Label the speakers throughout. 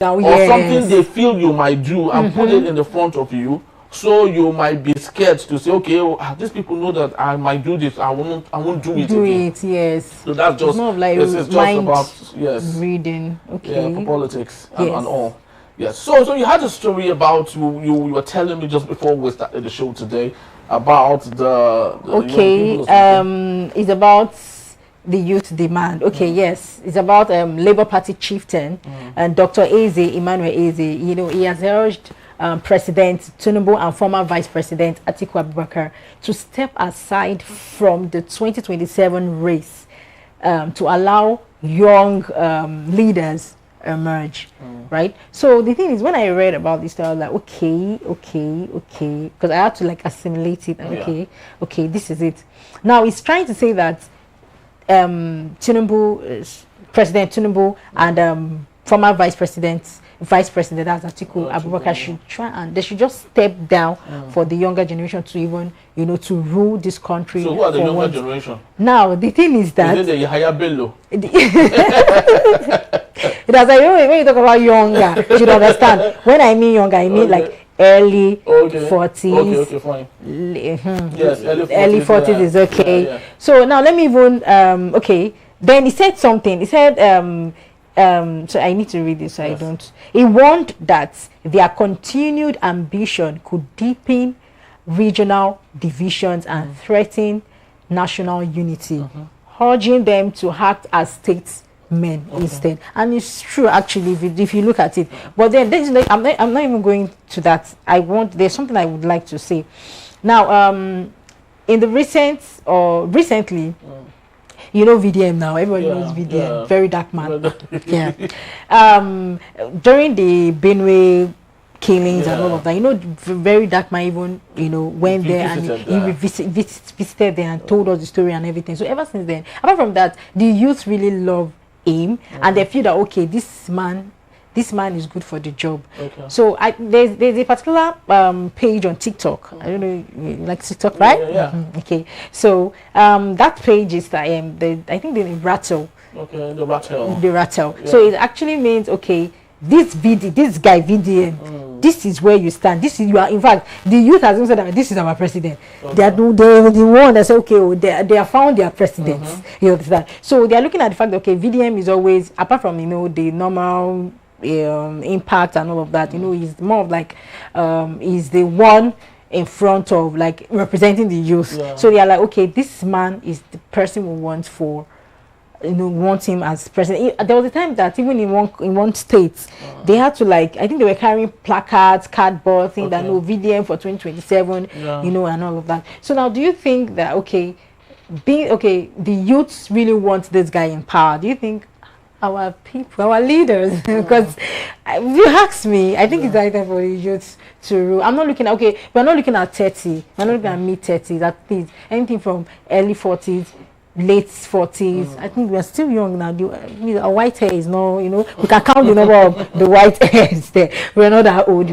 Speaker 1: or something they feel you might do and put it in the front of you. So you might be scared to say, okay, these people know that I might do this. I won't do it again.
Speaker 2: Yes.
Speaker 1: So that's just,
Speaker 2: more of like
Speaker 1: it's just about
Speaker 2: reading. Okay.
Speaker 1: Yeah, for politics and all. Yes. So you had a story about you were telling me just before we started the show today about the
Speaker 2: it's about the youth demand. Okay, yes, it's about Labour Party chieftain and Dr. Emmanuel Eze. You know, he has urged President Tinubu and former Vice President Atiku Abubakar to step aside from the 2027 race to allow young leaders emerge, right? So the thing is, when I read about this, I was like, okay, because I had to like assimilate it. And okay, this is it. Now he's trying to say that President Tinubu and former Vice President that's Atiku Abubakar should try and they should just step down for the younger generation to even to rule this country.
Speaker 1: So who are the younger generation?
Speaker 2: Now the thing is that
Speaker 1: is it the Yahya Bello?
Speaker 2: That's like when you talk about younger, you should understand. When I mean younger, I mean like early 40s.
Speaker 1: Okay, fine.
Speaker 2: Yes, early 40s is okay. Yeah. So now let me even okay. Then he said something. He said so I need to read this so I don't. He warned that their continued ambition could deepen regional divisions and threaten national unity, urging them to act as statesmen instead. And it's true actually if you look at it. But then I'm not even going to that. There's something I would like to say. Now in the recently VDM now. Everybody knows VDM. Yeah. Very dark man. During the Benue killings and all of that, very dark man even, went there and he visited there and told us the story and everything. So ever since then, apart from that, the youth really love him and they feel that, okay, this man is good for the job. So there's a particular page on TikTok. I don't know, you like TikTok, right?
Speaker 1: Yeah.
Speaker 2: Okay. So that page is I think the rattle.
Speaker 1: Okay, the rattle.
Speaker 2: The rattle. Yeah. So it actually means, okay, this guy VDM, this is where you stand. You are, in fact, the youth has said that this is our president. They are the one that say, okay, they have found their presidents. You understand? So they are looking at the fact that, okay, VDM is always, apart from the normal impact and all of that, he's more of like he's the one in front of like representing the youth. So they are like, okay, this man is the person we want want him as president. There was a time that even in one state they had to I think they were carrying placards, cardboard thing that VDM for 2027 and all of that. So now do you think that the youths really want this guy in power? Do you think our people, our leaders, because if you ask me, I think it's time for the youth to rule. I'm not looking at, we're not looking at 30, we're not looking at mid-30s, at least anything from early 40s, late 40s. I think we're still young now. Our white hair is no, we can count the number of the white hairs there. We're not that old,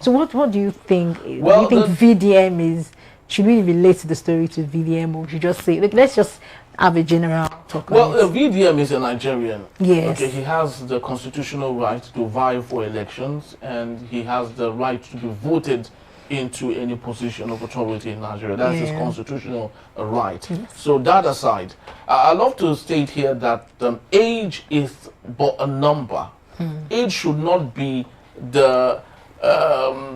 Speaker 2: So what do you think?
Speaker 1: Well,
Speaker 2: do you think VDM should we relate to the story to VDM, or should you just say, let's just have a general talk?
Speaker 1: Well, VDM is a Nigerian.
Speaker 2: Yes.
Speaker 1: Okay, he has the constitutional right to vie for elections, and he has the right to be voted into any position of authority in Nigeria. That's his constitutional right. So that aside, I love to state here that age is but a number. Age should not be the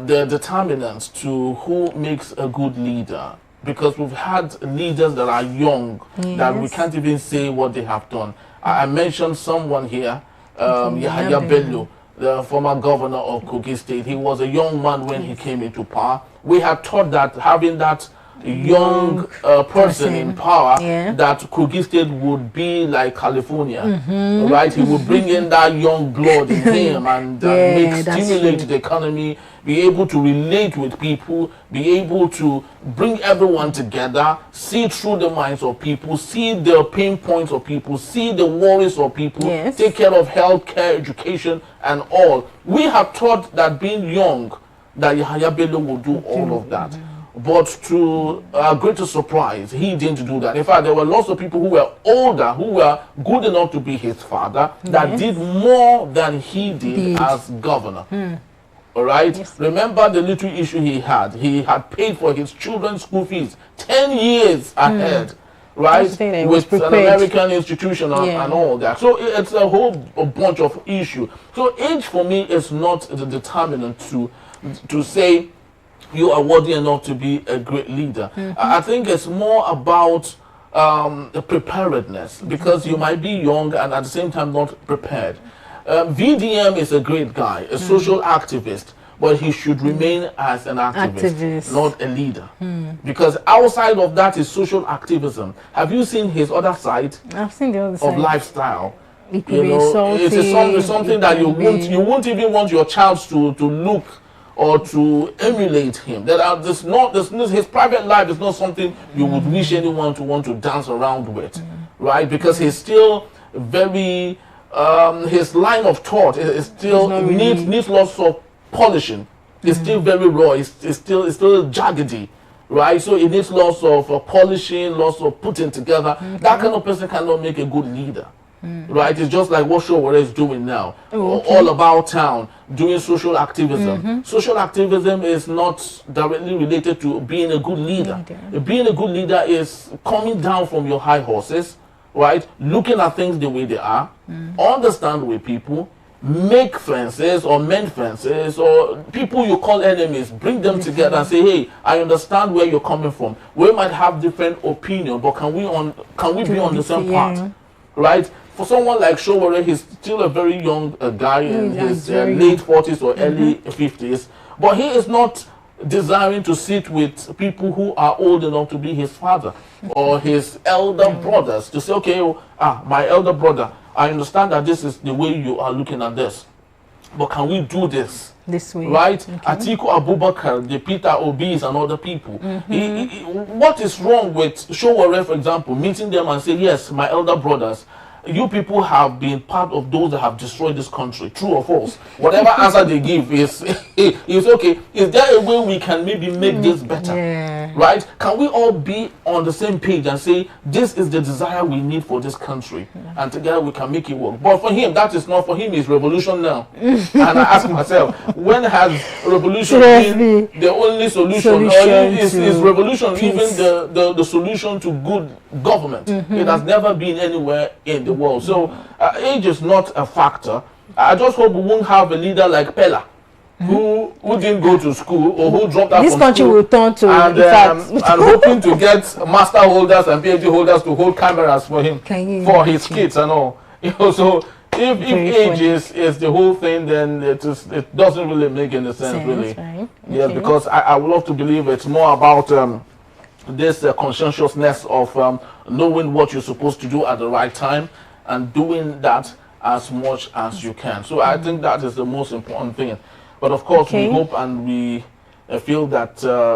Speaker 1: determinant to who makes a good leader. Because we've had leaders that are young, that we can't even say what they have done. I mentioned someone here, Yahya Bello, the former governor of Kogi State. He was a young man when he came into power. We had thought that having that young person in power, that Kogi State would be like California, right? He would bring in that young blood in him and stimulate the economy, be able to relate with people, be able to bring everyone together, see through the minds of people, see the pain points of people, see the worries of people, take care of healthcare, education, and all. We have thought that being young, that Yahya Bello will do all of that. But to our greater surprise, he didn't do that. In fact, there were lots of people who were older, who were good enough to be his father, that did more than he did as governor. All right? Yes. Remember the little issue he had. He had paid for his children's school fees 10 years ahead. Right, with an American institution and all that. So it's a whole bunch of issues. So age for me is not the determinant to say you are worthy enough to be a great leader. I think it's more about the preparedness, because you might be young and at the same time not prepared. VDM is a great guy, a social activist, but he should remain as an activist, not a leader. Because outside of that is social activism. Have you seen his other side?
Speaker 2: I've seen the other side.
Speaker 1: Of lifestyle.
Speaker 2: It could be insulting.
Speaker 1: It's something that you won't even want your child to look or to emulate him. His private life is not something you would wish anyone to want to dance around with, right? Because he's still very his line of thought is still needs lots of polishing. It's still very raw. It's still jaggedy, right? So it needs lots of polishing, lots of putting together. That kind of person cannot make a good leader, right? It's just like what Showore is doing now, all about town, doing social activism. Social activism is not directly related to being a good leader. Being a good leader is coming down from your high horses, right? Looking at things the way they are, understand with people, make friends or mend friends or people you call enemies, bring them together and say, hey, I understand where you're coming from. We might have different opinions, but can we be on the same path, right? For someone like Showore, he's still a very young guy in his late 40s or early 50s, but he is not desiring to sit with people who are old enough to be his father or his elder brothers, to say, okay, my elder brother, I understand that this is the way you are looking at this, but can we do this
Speaker 2: way,
Speaker 1: right? Atiku Abubakar, the Peter Obis and other people. What is wrong with Showore, for example, meeting them and say, yes, my elder brothers, you people have been part of those that have destroyed this country, true or false? Whatever answer they give is okay. Is there a way we can maybe make this better? Right? Can we all be on the same page and say, this is the desire we need for this country, and together we can make it work? But for him, that is not. For him, it's revolution now. And I ask myself, when has revolution been the only solution? Or is revolution even the solution to good government? It has never been anywhere in the world. So age is not a factor. I just hope we won't have a leader like Pella, who didn't go to school or who dropped out
Speaker 2: this
Speaker 1: from
Speaker 2: country
Speaker 1: school
Speaker 2: will turn to
Speaker 1: and hoping to get master holders and PhD holders to hold cameras for him, for his kids and all. So if age is the whole thing, then it doesn't really make any sense, really.
Speaker 2: Right.
Speaker 1: Yes, because I would love to believe it's more about this conscientiousness of knowing what you're supposed to do at the right time and doing that as much as you can. So I think that is the most important thing. But of course, we hope and we feel that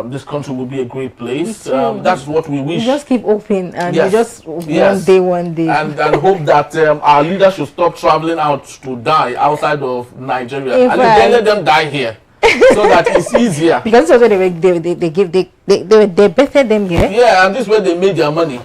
Speaker 1: this country will be a great place. That's what we wish.
Speaker 2: We just keep open and we just one day. And
Speaker 1: hope that our leaders should stop traveling out to die outside of Nigeria. And then let them die here. So that it's easier.
Speaker 2: Because also they bettered them here.
Speaker 1: Yeah, and this is where they made their money.